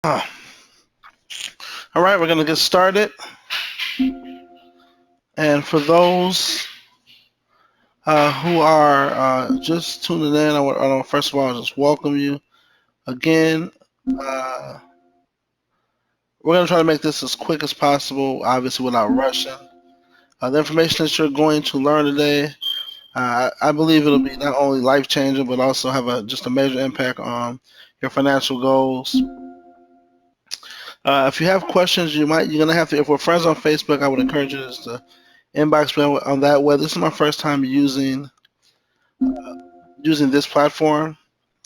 All right, we're going to get started. And for those who are just tuning in, I want first of all just welcome you again. Uh, we're going to try to make this as quick as possible, obviously without rushing. The information that you're going to learn today, I believe it'll be not only life changing, but also have just a major impact on your financial goals. If you have questions, you're gonna have to. If we're friends on Facebook, I would encourage you just to inbox me on that way. This is my first time using this platform.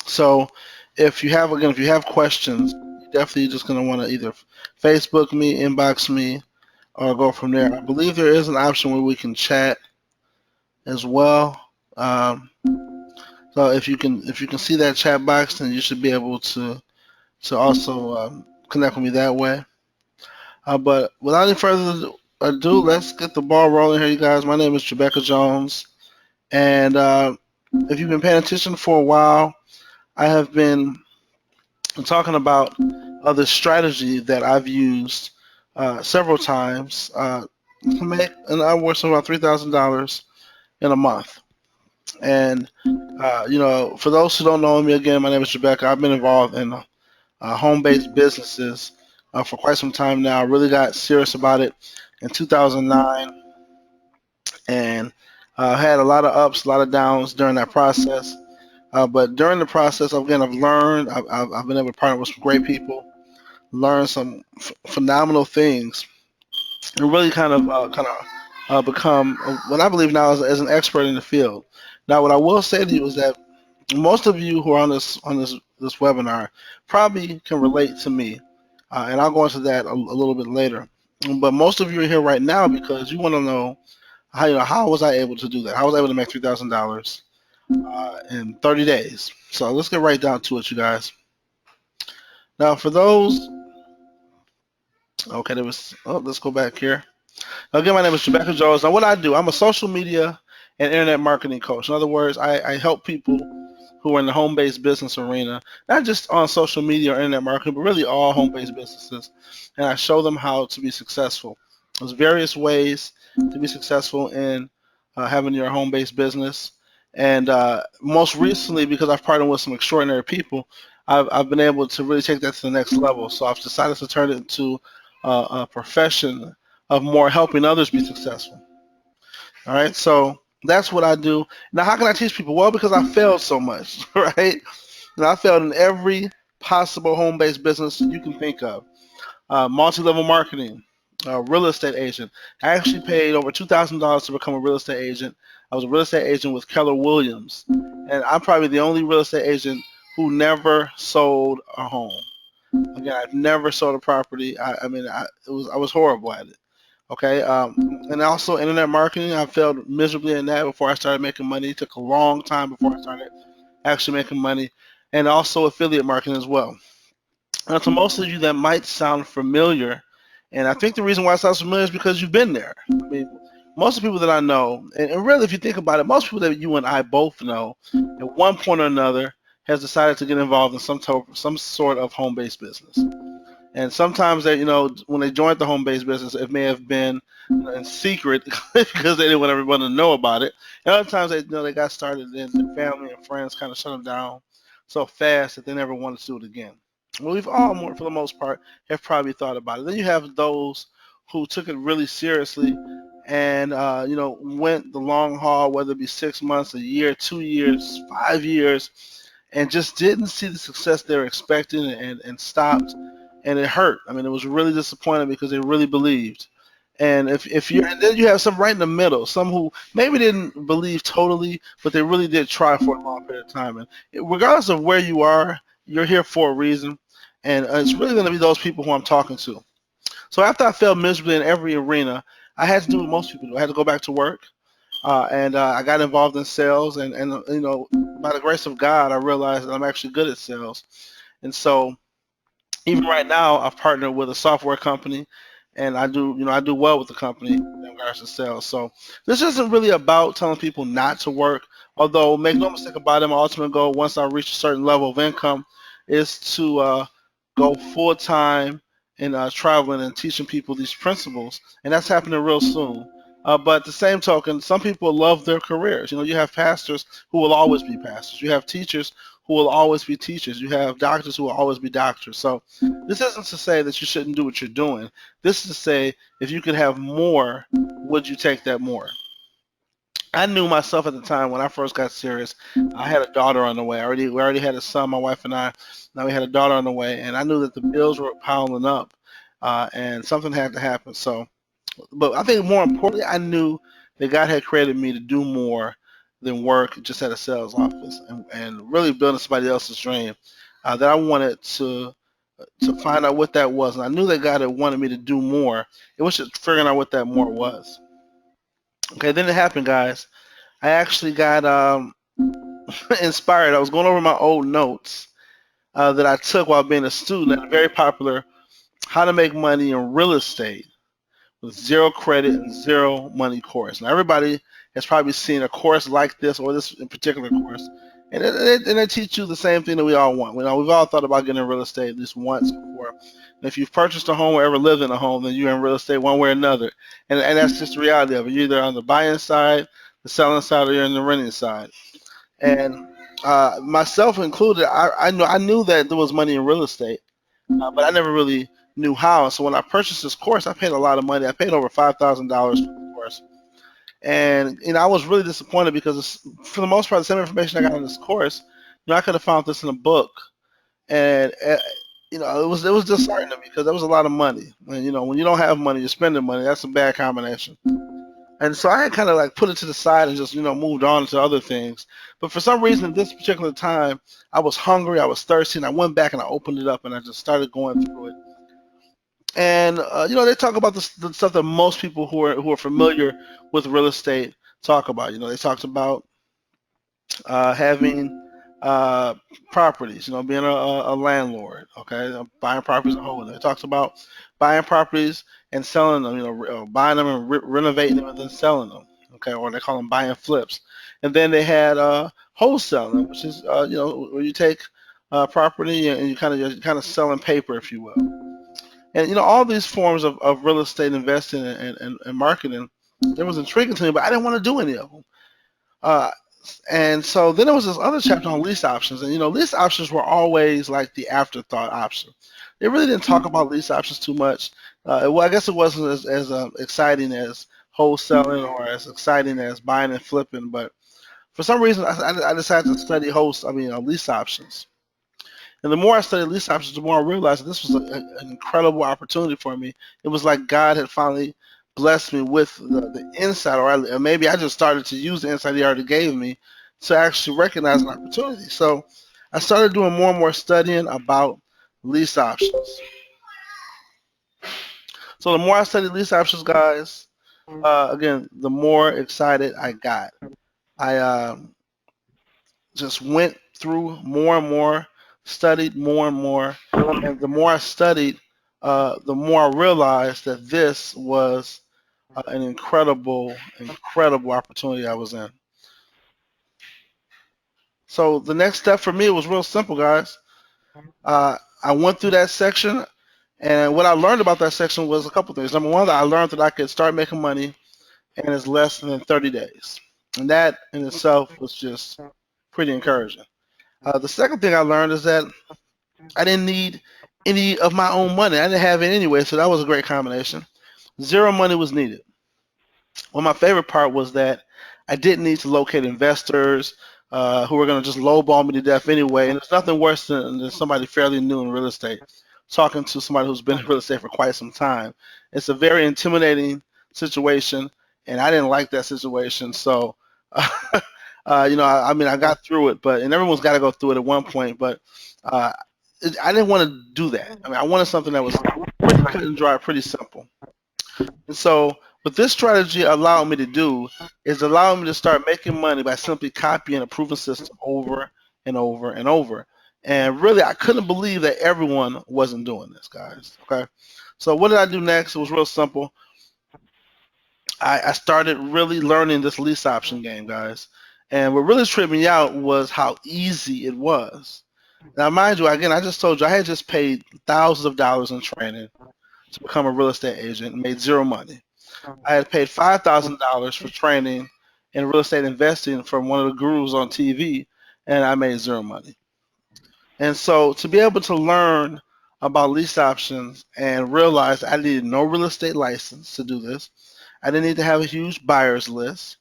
So if you have questions, you definitely just gonna want to either Facebook me, inbox me, or go from there. I believe there is an option where we can chat as well. Um, so if you can see that chat box, then you should be able to also connect with me that way. But without any further ado, let's get the ball rolling here, you guys. My name is Rebecca Jones, and if you've been paying attention for a while, I have been talking about the strategy that I've used several times to make an upwards of about $3,000 in a month. And for those who don't know me, again, my name is Rebecca. I've been involved in home-based businesses for quite some time now. I really got serious about it in 2009, and had a lot of ups, a lot of downs during that process. But during the process, again, I've learned. I've been able to partner with some great people, learn some phenomenal things, and really kind of become what I believe now as an expert in the field. Now, what I will say to you is that most of you who are on this webinar probably can relate to me, and I'll go into that a little bit later. But most of you are here right now because you want to know how was I able to do that? How was I able to make $3,000 in 30 days? So let's get right down to it, you guys. Now, for those, okay, there was. Oh, let's go back here. Again, my name is Rebecca Jones. Now, what I do, I'm a social media and internet marketing coach. In other words, I help people who are in the home-based business arena, not just on social media or internet marketing, but really all home-based businesses. And I show them how to be successful. There's various ways to be successful in having your home-based business. And most recently, because I've partnered with some extraordinary people, I've been able to really take that to the next level. So I've decided to turn it into a profession of more helping others be successful. All right, so that's what I do. Now, how can I teach people? Well, because I failed so much, right? And I failed in every possible home-based business you can think of. Multi-level marketing, real estate agent. I actually paid over $2,000 to become a real estate agent. I was a real estate agent with Keller Williams, and I'm probably the only real estate agent who never sold a home. Again, I've never sold a property. I was horrible at it. Okay, and also internet marketing. I failed miserably in that before I started making money. It took a long time before I started actually making money, and also affiliate marketing as well. Now, to most of you, that might sound familiar, and I think the reason why it sounds familiar is because you've been there. I mean, most of the people that I know, and really, if you think about it, most people that you and I both know, at one point or another, has decided to get involved in some sort of home-based business. And sometimes they, when they joined the home-based business, it may have been in secret because they didn't want everyone to know about it. And other times they got started and their family and friends kind of shut them down so fast that they never wanted to do it again. Well, we've all, for the most part, have probably thought about it. Then you have those who took it really seriously and went the long haul, whether it be 6 months, a year, 2 years, 5 years, and just didn't see the success they were expecting and stopped, and it hurt. I mean, it was really disappointing because they really believed. And if you're, and then you have some right in the middle, some who maybe didn't believe totally, but they really did try for a long period of time. And regardless of where you are, you're here for a reason, and it's really going to be those people who I'm talking to. So after I failed miserably in every arena, I had to do what most people do. I had to go back to work, and I got involved in sales, and by the grace of God, I realized that I'm actually good at sales, and so even right now, I've partnered with a software company, and I do well with the company in regards to sales. So this isn't really about telling people not to work. Although, make no mistake about it, my ultimate goal once I reach a certain level of income is to go full time in traveling and teaching people these principles, and that's happening real soon. But at the same token, some people love their careers. You know, you have pastors who will always be pastors. You have teachers who will always be teachers. You have doctors who will always be doctors. So this isn't to say that you shouldn't do what you're doing. This is to say if you could have more, would you take that more? I knew myself at the time when I first got serious. I had a daughter on the way. We already had a son, my wife and I. Now we had a daughter on the way, and I knew that the bills were piling up, and something had to happen. So, but I think more importantly, I knew that God had created me to do more than work just at a sales office, and really building somebody else's dream. That I wanted to find out what that was, and I knew that God had wanted me to do more. It was just figuring out what that more was. Okay, then it happened, guys. I actually got inspired. I was going over my old notes that I took while being a student at a very popular How to Make Money in Real Estate with Zero Credit and Zero Money course. Now, everybody has probably seen a course like this or this in particular course. And they teach you the same thing that we all want. We've all thought about getting in real estate at least once before. And if you've purchased a home or ever lived in a home, then you're in real estate one way or another. And that's just the reality of it. You're either on the buying side, the selling side, or you're on the renting side. And myself included, I knew that there was money in real estate, but I never really knew how. So when I purchased this course, I paid a lot of money. I paid over $5,000 for the course, and I was really disappointed because for the most part, the same information I got in this course, I could have found this in a book, and it was disheartening to me because that was a lot of money. And when you don't have money, you're spending money. That's a bad combination. And so I had kind of like put it to the side and just moved on to other things. But for some reason, at this particular time, I was hungry, I was thirsty, and I went back and I opened it up and I just started going through it. And they talk about the stuff that most people who are familiar with real estate talk about. They talked about having uh, properties, being a landlord, okay, buying properties and holding them. It talks about buying properties and selling them, buying them and renovating them and then selling them, okay, or they call them buying flips. And then they had wholesaling, which is, where you take property and you kind of selling paper, if you will. And all these forms of real estate investing and marketing, it was intriguing to me, but I didn't want to do any of them. Uh, and so then there was this other chapter on lease options, and lease options were always like the afterthought option. They really didn't talk about lease options too much. Well, I guess it wasn't as exciting as wholesaling or as exciting as buying and flipping, but for some reason I decided to study lease options. And the more I studied lease options, the more I realized that this was an incredible opportunity for me. It was like God had finally blessed me with the insight, or maybe I just started to use the insight He already gave me to actually recognize an opportunity. So I started doing more and more studying about lease options. So the more I studied lease options, guys, again, the more excited I got. I just went through more and more, studied more and more, and the more I studied, the more I realized that this was an incredible, incredible opportunity I was in. So the next step for me was real simple, guys. I went through that section, and what I learned about that section was a couple things. Number one, I learned that I could start making money in as less than 30 days, and that in itself was just pretty encouraging. The second thing I learned is that I didn't need any of my own money. I didn't have it anyway, so that was a great combination. Zero money was needed. Well, my favorite part was that I didn't need to locate investors who were going to just lowball me to death anyway. And there's nothing worse than somebody fairly new in real estate talking to somebody who's been in real estate for quite some time. It's a very intimidating situation, and I didn't like that situation. So, I got through it, and everyone's got to go through it at one point. But uh, I didn't want to do that. I wanted something that was pretty cut and dry, pretty simple. And so, what this strategy allowed me to do is allow me to start making money by simply copying a proven system over and over and over. And really, I couldn't believe that everyone wasn't doing this, guys. Okay. So, what did I do next? It was real simple. I started really learning this lease option game, guys. And what really tripped me out was how easy it was. Now, mind you, again, I just told you I had just paid thousands of dollars in training to become a real estate agent and made zero money. I had paid $5,000 for training in real estate investing from one of the gurus on TV, and I made zero money. And so to be able to learn about lease options and realize I needed no real estate license to do this, I didn't need to have a huge buyer's list.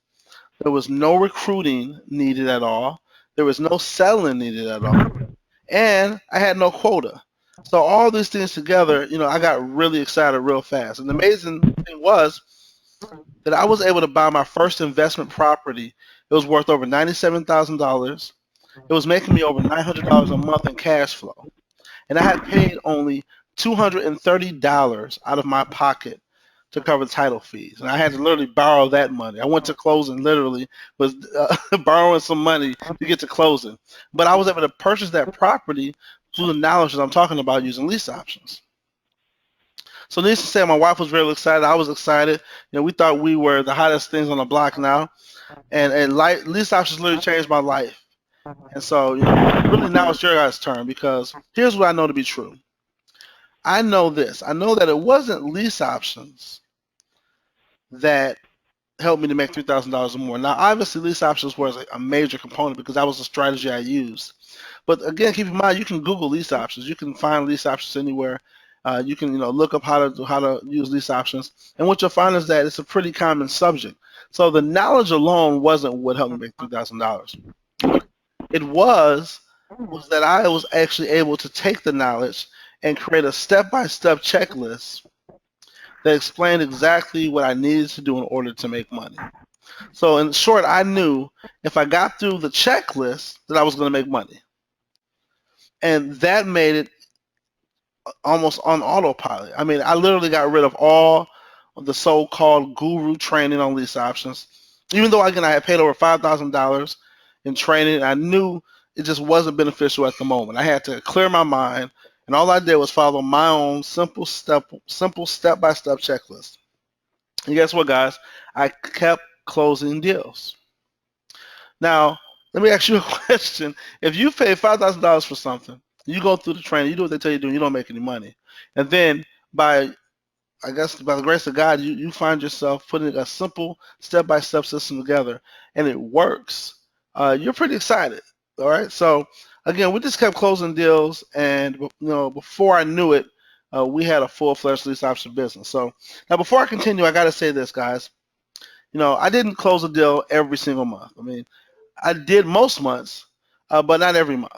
There was no recruiting needed at all. There was no selling needed at all. And I had no quota. So all these things together, I got really excited real fast. And the amazing thing was that I was able to buy my first investment property. It was worth over $97,000. It was making me over $900 a month in cash flow. And I had paid only $230 out of my pocket to cover title fees. And I had to literally borrow that money. I went to closing literally was borrowing some money to get to closing. But I was able to purchase that property through the knowledge that I'm talking about using lease options. So needless to say, my wife was really excited. I was excited. We thought we were the hottest things on the block now. And lease options literally changed my life. And so, really now it's your guys' turn because here's what I know to be true. I know this. I know that it wasn't lease options that helped me to make $3,000 or more. Now, obviously, lease options was a major component because that was the strategy I used. But again, keep in mind, you can Google lease options. You can find lease options anywhere. You can, look up how to use lease options, and what you'll find is that it's a pretty common subject. So the knowledge alone wasn't what helped me make $3,000. What it was that I was actually able to take the knowledge and create a step-by-step checklist that explained exactly what I needed to do in order to make money. So in short, I knew if I got through the checklist that I was going to make money. And that made it almost on autopilot. I mean, I literally got rid of all of the so-called guru training on lease options. Even though, again, I had paid over $5,000 in training, I knew it just wasn't beneficial at the moment. I had to clear my mind, and all I did was follow my own simple step-by-step checklist. And guess what, guys? I kept closing deals. Now, let me ask you a question. If you pay $5,000 for something, you go through the training, you do what they tell you to do, and you don't make any money, and then I guess by the grace of God, you find yourself putting a simple step-by-step system together, and it works. You're pretty excited, all right? So again, we just kept closing deals, and before I knew it, we had a full-fledged lease option business. So now, before I continue, I got to say this, guys. I didn't close a deal every single month. I mean, I did most months, but not every month.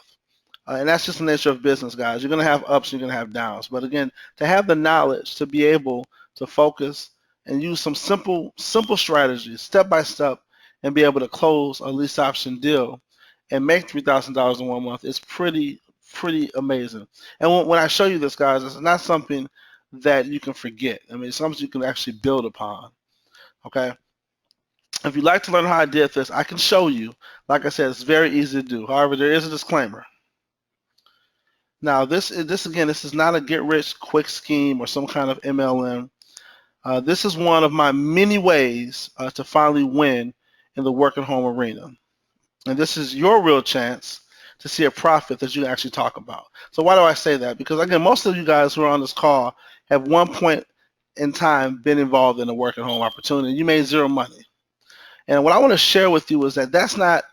And that's just the nature of business, guys. You're going to have ups, you're going to have downs. But again, to have the knowledge to be able to focus and use some simple strategies, step by step, and be able to close a lease option deal and make $3,000 in 1 month is pretty amazing. And when I show you this, guys, it's not something that you can forget. I mean, it's something you can actually build upon. Okay. If you'd like to learn how I did this, I can show you. Like I said, it's very easy to do. However, there is a disclaimer. Now, this is not a get-rich-quick scheme or some kind of MLM. This is one of my many ways to finally win in the work and home arena. And this is your real chance to see a profit that you can actually talk about. So why do I say that? Because, again, most of you guys who are on this call have one point in time been involved in a work and home opportunity. You made zero money. And what I want to share with you is that that's not,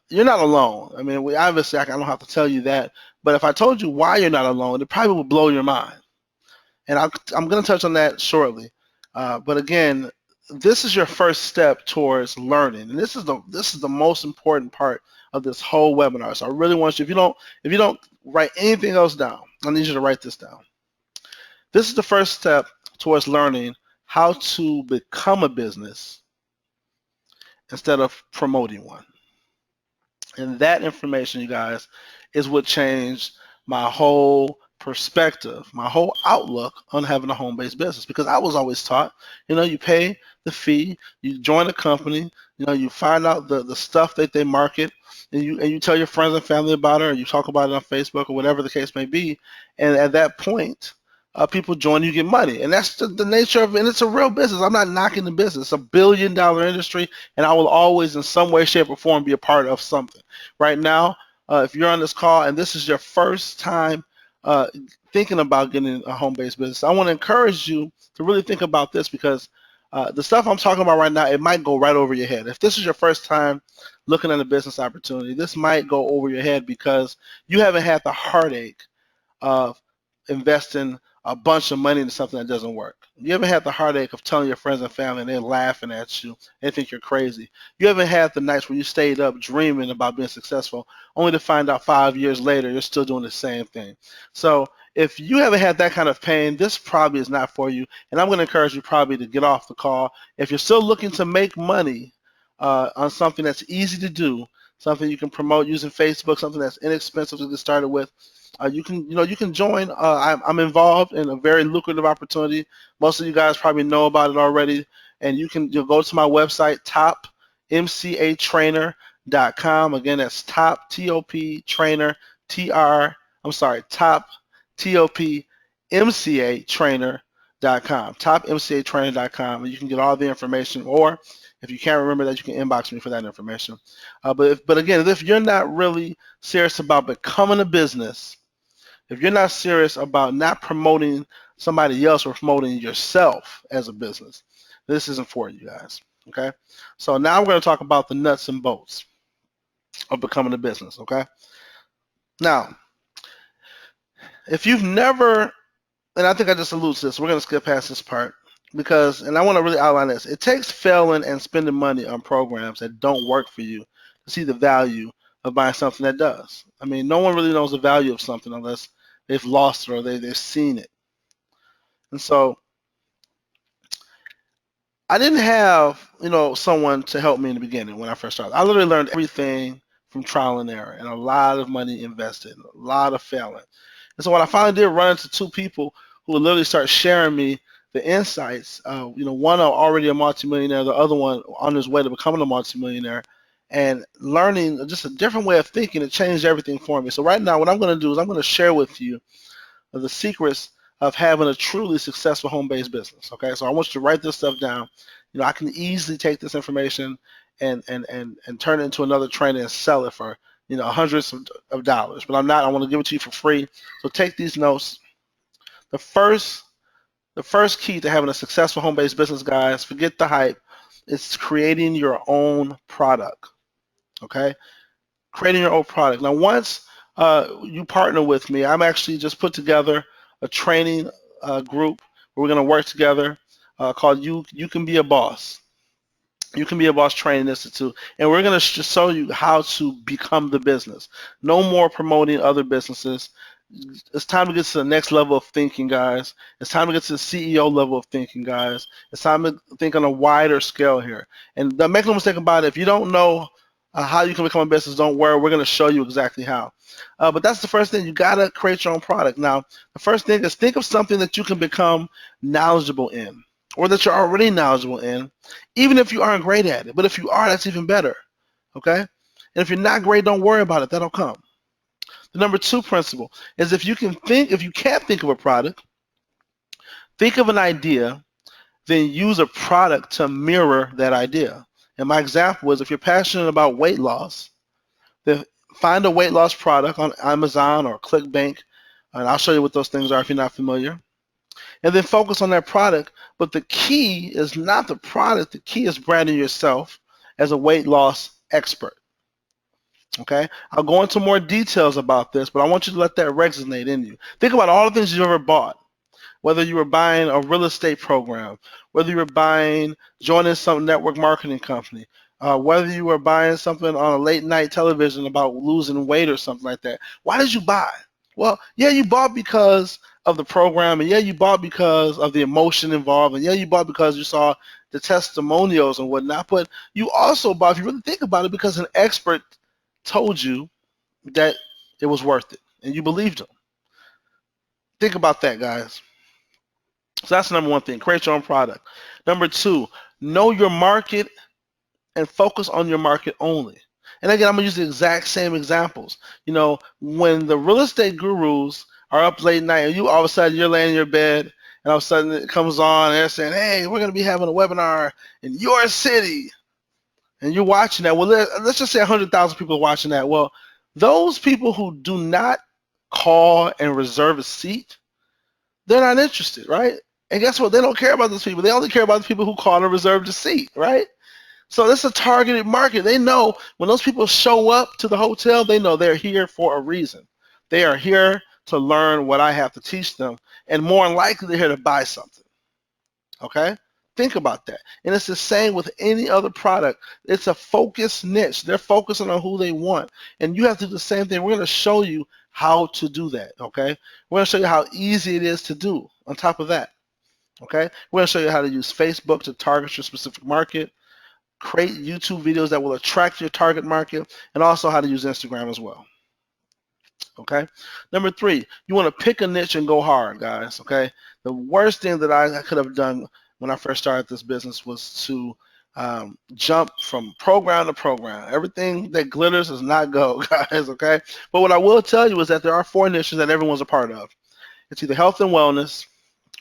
you're not alone. I mean, obviously, I don't have to tell you that. But if I told you why you're not alone, it probably would blow your mind. And I'm going to touch on that shortly. But again, this is your first step towards learning. And this is the most important part of this whole webinar. So I really want you, if you don't write anything else down, I need you to write this down. This is the first step towards learning how to become a business instead of promoting one. And that information, you guys, is what changed my whole perspective, my whole outlook on having a home-based business. Because I was always taught, you pay the fee, you join a company, you find out the stuff that they market, and you tell your friends and family about it, or you talk about it on Facebook or whatever the case may be. And at that point, people join you, get money. And that's the nature of it. And it's a real business. I'm not knocking the business. It's a billion-dollar industry, and I will always, in some way, shape, or form, be a part of something. Right now, if you're on this call and this is your first time thinking about getting a home-based business, I want to encourage you to really think about this, because the stuff I'm talking about right now, it might go right over your head. If this is your first time looking at a business opportunity, this might go over your head because you haven't had the heartache of investing a bunch of money into something that doesn't work. You haven't had the heartache of telling your friends and family and they're laughing at you. They think you're crazy. You haven't had the nights where you stayed up dreaming about being successful, only to find out 5 years later you're still doing the same thing. So if you haven't had that kind of pain, this probably is not for you. And I'm going to encourage you probably to get off the call. If you're still looking to make money on something that's easy to do, something you can promote using Facebook, something that's inexpensive to get started with, you can join. I'm involved in a very lucrative opportunity. Most of you guys probably know about it already, and you'll go to my website, topmcatrainer.com. Again, that's top TOP trainer top topmcatrainer.com, topmcatrainer.com, and you can get all the information. Or if you can't remember that, you can inbox me for that information. But again, if you're not really serious about becoming a business, if you're not serious about not promoting somebody else or promoting yourself as a business, this isn't for you guys. Okay? So now we're going to talk about the nuts and bolts of becoming a business. Okay? Now, if you've never, and I think I just alluded to this, we're going to skip past this part and I want to really outline this. It takes failing and spending money on programs that don't work for you to see the value of buying something that does. I mean, no one really knows the value of something unless they've lost it or they've seen it. And so I didn't have, someone to help me in the beginning when I first started. I literally learned everything from trial and error and a lot of money invested, a lot of failing. And so what I finally did, run into two people who would literally start sharing me the insights. One already a multimillionaire, the other one on his way to becoming a multimillionaire, and learning just a different way of thinking. It changed everything for me. So right now, what I'm going to do is I'm going to share with you the secrets of having a truly successful home-based business. Okay, so I want you to write this stuff down. I can easily take this information and turn it into another training and sell it for hundreds of dollars. But I'm not. I want to give it to you for free. So take these notes. The first key to having a successful home-based business, guys, forget the hype. It's creating your own product. Okay, creating your own product. Now, once you partner with me, I'm actually just put together a training group where we're going to work together called You Can Be a Boss. You Can Be a Boss Training Institute. And we're going to show you how to become the business. No more promoting other businesses. It's time to get to the next level of thinking, guys. It's time to get to the CEO level of thinking, guys. It's time to think on a wider scale here. And make no mistake about it, if you don't know how you can become a business, don't worry. We're going to show you exactly how. But that's the first thing. You got to create your own product. Now, the first thing is think of something that you can become knowledgeable in, or that you're already knowledgeable in, even if you aren't great at it. But if you are, that's even better. Okay? And if you're not great, don't worry about it. That'll come. The number 2 principle is if you can't think of a product, think of an idea, then use a product to mirror that idea. And my example is if you're passionate about weight loss, then find a weight loss product on Amazon or ClickBank, and I'll show you what those things are if you're not familiar. And then focus on that product. But the key is not the product. The key is branding yourself as a weight loss expert. Okay? I'll go into more details about this, but I want you to let that resonate in you. Think about all the things you've ever bought. Whether you were buying a real estate program, whether you were joining some network marketing company, whether you were buying something on a late night television about losing weight or something like that. Why did you buy? Well, yeah, you bought because of the program, and yeah, you bought because of the emotion involved, and yeah, you bought because you saw the testimonials and whatnot, but you also bought, if you really think about it, because an expert told you that it was worth it, and you believed them. Think about that, guys. So that's the number 1 thing. Create your own product. Number 2, know your market and focus on your market only. And again, I'm going to use the exact same examples. When the real estate gurus are up late night and you all of a sudden you're laying in your bed and all of a sudden it comes on and they're saying, hey, we're going to be having a webinar in your city. And you're watching that. Well, let's just say 100,000 people are watching that. Well, Those people who do not call and reserve a seat, they're not interested, right? And guess what? They don't care about those people. They only care about the people who call and reserve the seat, right? So this is a targeted market. They know when those people show up to the hotel, they know they're here for a reason. They are here to learn what I have to teach them, and more than likely they're here to buy something. Okay? Think about that. And it's the same with any other product. It's a focused niche. They're focusing on who they want. And you have to do the same thing. We're going to show you how to do that. Okay? We're going to show you how easy it is to do on top of that. Okay? We're going to show you how to use Facebook to target your specific market, create YouTube videos that will attract your target market, and also how to use Instagram as well. Okay. Number 3, you want to pick a niche and go hard, guys. Okay. The worst thing that I could have done when I first started this business was to jump from program to program. Everything that glitters does not go, guys. Okay. But what I will tell you is that there are 4 niches that everyone's a part of. It's either health and wellness,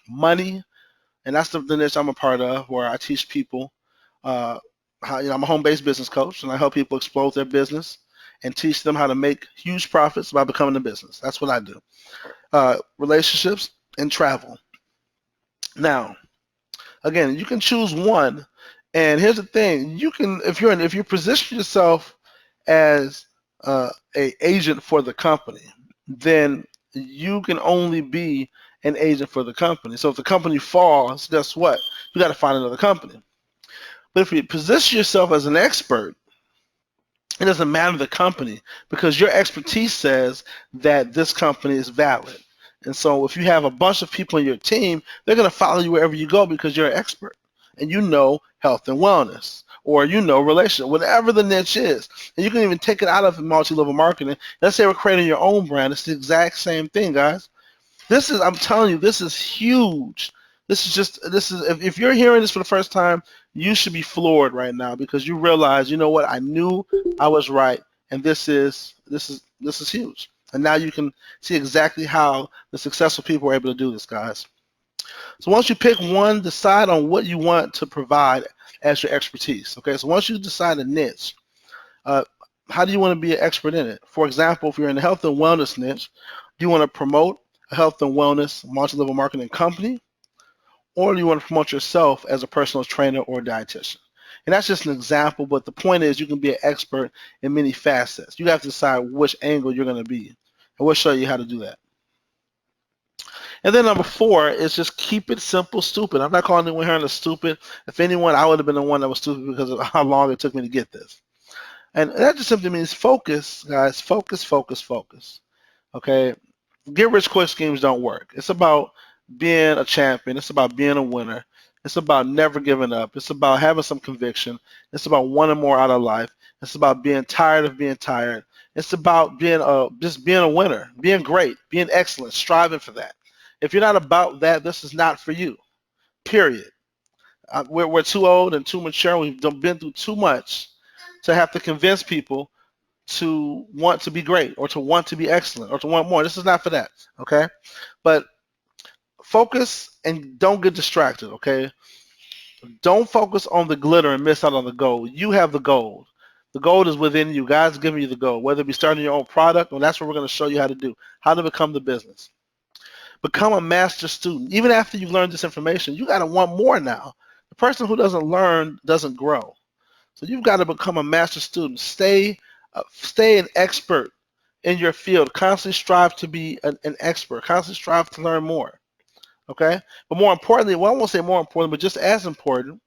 money, and that's the niche I'm a part of, where I teach people how, I'm a home-based business coach, and I help people explode their business and teach them how to make huge profits by becoming a business. That's what I do. Relationships and travel. Now, again, you can choose one, and here's the thing: you can, if you position yourself as a agent for the company, then you can only be an agent for the company. So if the company falls, guess what? You got to find another company. But if you position yourself as an expert, it doesn't matter the company, because your expertise says that this company is valid. And so if you have a bunch of people in your team, they're going to follow you wherever you go because you're an expert and you know health and wellness, or you know relationship, whatever the niche is. And you can even take it out of multi-level marketing. Let's say we're creating your own brand. It's the exact same thing, guys. I'm telling you, this is huge. If you're hearing this for the first time, you should be floored right now, because you realize, you know what, I knew I was right, and this is huge. And now you can see exactly how the successful people are able to do this, guys. So once you pick one, decide on what you want to provide as your expertise. Okay, so once you decide a niche, how do you want to be an expert in it? For example, if you're in the health and wellness niche, do you want to promote a health and wellness multi-level marketing company, or do you want to promote yourself as a personal trainer or dietitian? And that's just an example, but the point is you can be an expert in many facets. You have to decide which angle you're going to be, and we'll show you how to do that. And then number 4 is just keep it simple, stupid. I'm not calling anyone here stupid. If anyone, I would have been the one that was stupid because of how long it took me to get this. And that just simply means focus, guys. Focus, focus, focus. Okay? Get rich quick schemes don't work. It's about being a champion. It's about being a winner. It's about never giving up. It's about having some conviction. It's about wanting more out of life. It's about being tired of being tired. It's about just being a winner, being great, being excellent, striving for that. If you're not about that, this is not for you. Period. We're too old and too mature. We've been through too much to have to convince people to want to be great, or to want to be excellent, or to want more. This is not for that, okay? But focus and don't get distracted, okay? Don't focus on the glitter and miss out on the gold. You have the gold. The gold is within you. God's giving you the gold, whether it be starting your own product, or that's what we're going to show you how to do, how to become the business. Become a master student. Even after you've learned this information, you got to want more now. The person who doesn't learn doesn't grow. So you've got to become a master student. Stay an expert in your field. Constantly strive to be an expert. Constantly strive to learn more. Okay? But more importantly, well, I won't say more important, but just as important,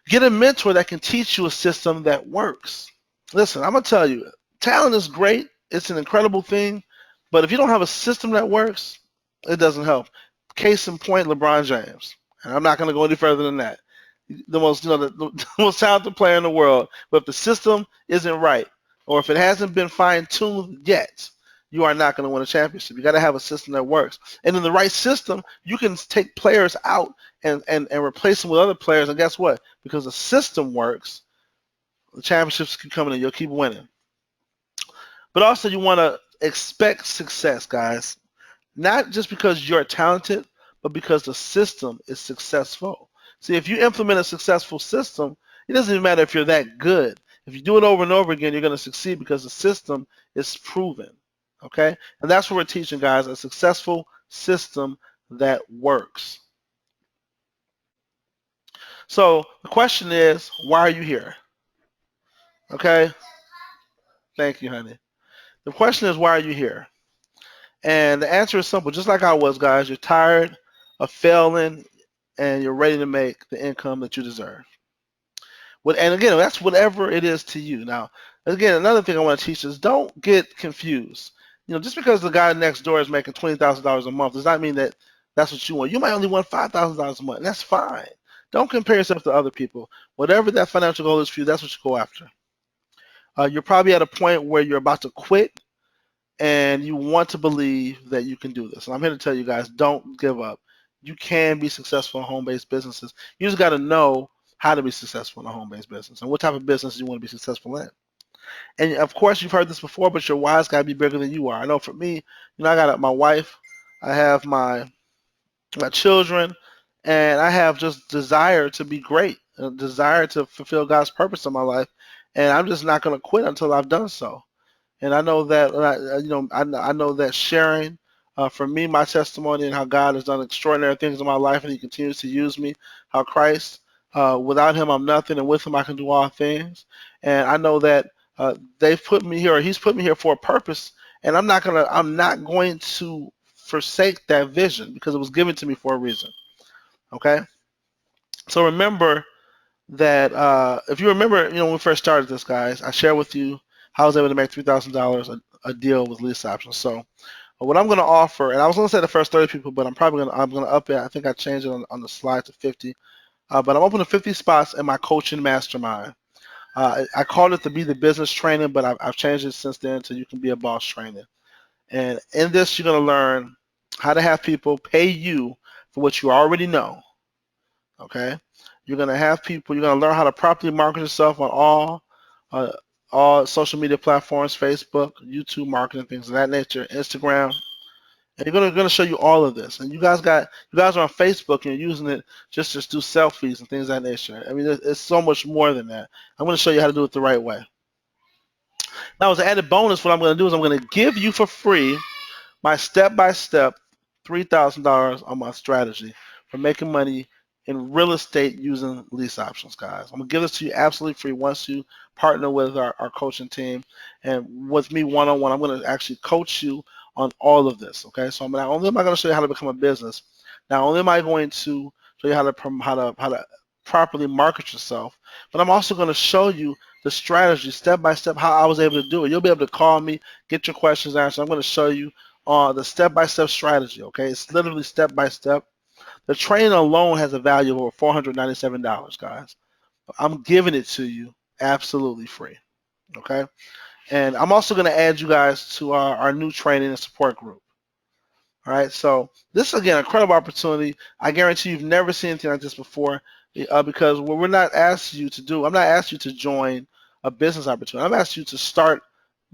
get a mentor that can teach you a system that works. Listen, I'm going to tell you, talent is great. It's an incredible thing. But if you don't have a system that works, it doesn't help. Case in point, LeBron James. And I'm not going to go any further than that. The most talented player in the world. But if the system isn't right, or if it hasn't been fine-tuned yet, you are not going to win a championship. You got to have a system that works. And in the right system, you can take players out and replace them with other players. And guess what? Because the system works, the championships can come in and you'll keep winning. But also, you want to expect success, guys. Not just because you're talented, but because the system is successful. See, if you implement a successful system, it doesn't even matter if you're that good. If you do it over and over again, you're going to succeed because the system It's proven. Okay? And that's what we're teaching, guys, a successful system that works. So the question is, why are you here? Okay? Thank you, honey. The question is, why are you here? And the answer is simple. Just like I was, guys, you're tired of failing and you're ready to make the income that you deserve. And again, that's whatever it is to you. Now, again, another thing I want to teach is don't get confused. Just because the guy next door is making $20,000 a month does not mean that that's what you want. You might only want $5,000 a month, and that's fine. Don't compare yourself to other people. Whatever that financial goal is for you, that's what you go after. You're probably at a point where you're about to quit and you want to believe that you can do this. And I'm here to tell you guys, don't give up. You can be successful in home-based businesses. You just got to know how to be successful in a home-based business and what type of business you want to be successful in. And of course, you've heard this before, but your why's got to be bigger than you are. I know for me, I got my wife, I have my children, and I have just desire to be great, a desire to fulfill God's purpose in my life, and I'm just not going to quit until I've done so. And I know that I know that sharing for me my testimony and how God has done extraordinary things in my life and He continues to use me. How Christ, without Him I'm nothing, and with Him I can do all things. And I know that they've put me here, or He's put me here for a purpose. And I'm not going to forsake that vision because it was given to me for a reason. Okay. So remember that if you remember, when we first started this, guys, I shared with you how I was able to make $3,000 a deal with lease options. So what I'm going to offer, and I was going to say the first 30 people, but I'm going to up it. I think I changed it on the slide to 50. But I'm opening 50 spots in my coaching mastermind. I called it to be the business training, but I've changed it since then to you can be a boss training. And in this, you're going to learn how to have people pay you for what you already know. Okay, you're gonna have people. You're gonna learn how to properly market yourself on uh, all social media platforms: Facebook, YouTube marketing, things of that nature, Instagram. And you're gonna show you all of this. And you guys are on Facebook and you're using it just to do selfies and things of that nature. I mean, it's so much more than that. I'm gonna show you how to do it the right way. Now, as an added bonus, what I'm gonna do is I'm gonna give you for free my step-by-step $3,000 a month strategy for making money in real estate using lease options, guys. I'm going to give this to you absolutely free once you partner with our coaching team. And with me one-on-one, I'm going to actually coach you on all of this, okay? So not only am I going to show you how to become a business, not only am I going to show you how to properly market yourself, but I'm also going to show you the strategy step by step how I was able to do it. You'll be able to call me, get your questions answered. I'm going to show you the step-by-step strategy, okay? It's literally step-by-step. The training alone has a value of over $497, guys. I'm giving it to you absolutely free, okay? And I'm also going to add you guys to our new training and support group. All right, so this is, again, a incredible opportunity. I guarantee you've never seen anything like this before because what we're not asking you to do, I'm not asking you to join a business opportunity. I'm asking you to start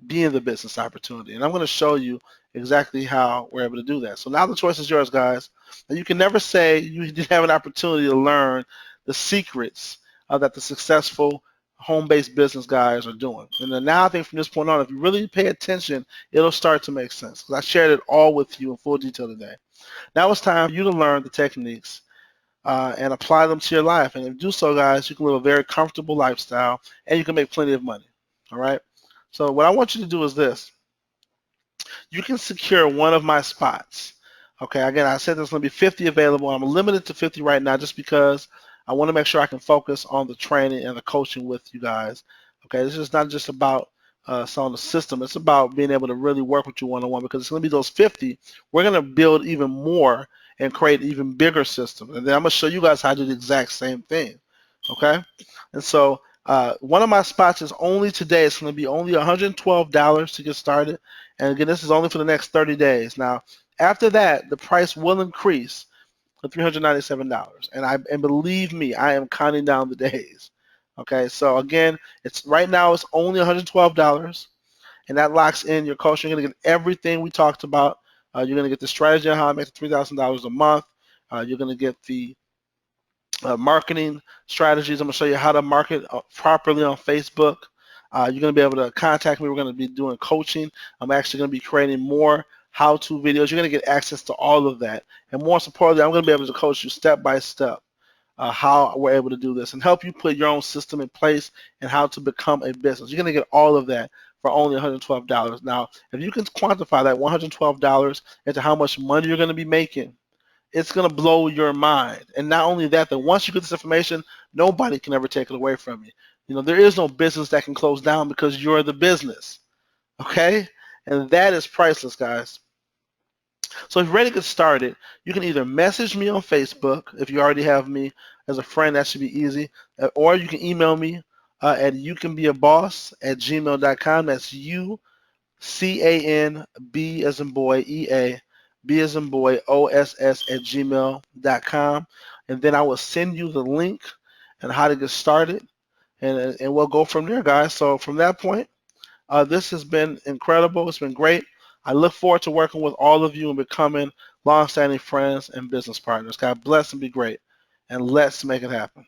being the business opportunity. And I'm going to show you exactly how we're able to do that. So now the choice is yours, guys. And you can never say you didn't have an opportunity to learn the secrets that the successful home-based business guys are doing. And then now I think from this point on, if you really pay attention, it'll start to make sense. Because I shared it all with you in full detail today. Now it's time for you to learn the techniques and apply them to your life. And if you do so, guys, you can live a very comfortable lifestyle and you can make plenty of money. All right? So what I want you to do is this. You can secure one of my spots. Okay, again, I said there's going to be 50 available. I'm limited to 50 right now just because I want to make sure I can focus on the training and the coaching with you guys. Okay, this is not just about selling the system. It's about being able to really work with you one-on-one because it's going to be those 50. We're going to build even more and create even bigger systems. And then I'm going to show you guys how to do the exact same thing. Okay, and so one of my spots is only today. It's going to be only $112 to get started. And again, this is only for the next 30 days. Now, after that, the price will increase to $397. And believe me, I am counting down the days. Okay, so again, it's right now it's only $112, and that locks in your coach. You're going to get everything we talked about. You're going to get the strategy on how to make $3,000 a month. You're going to get the marketing strategies. I'm going to show you how to market properly on Facebook. You're going to be able to contact me. We're going to be doing coaching. I'm actually going to be creating more how-to videos. You're going to get access to all of that. And more importantly, I'm going to be able to coach you step by step how we're able to do this and help you put your own system in place and how to become a business. You're going to get all of that for only $112. Now, if you can quantify that $112 into how much money you're going to be making, it's going to blow your mind. And not only that, that once you get this information, nobody can ever take it away from you. You know, there is no business that can close down because you're the business. Okay? And that is priceless, guys. So if you're ready to get started, you can either message me on Facebook if you already have me as a friend. That should be easy. Or you can email me at youcanbeaboss@gmail.com. That's UCANB as in boy, EA, B as in boy, OSS@gmail.com. And then I will send you the link and how to get started. And we'll go from there, guys. So from that point, this has been incredible. It's been great. I look forward to working with all of you and becoming long-standing friends and business partners. God bless and be great. And let's make it happen.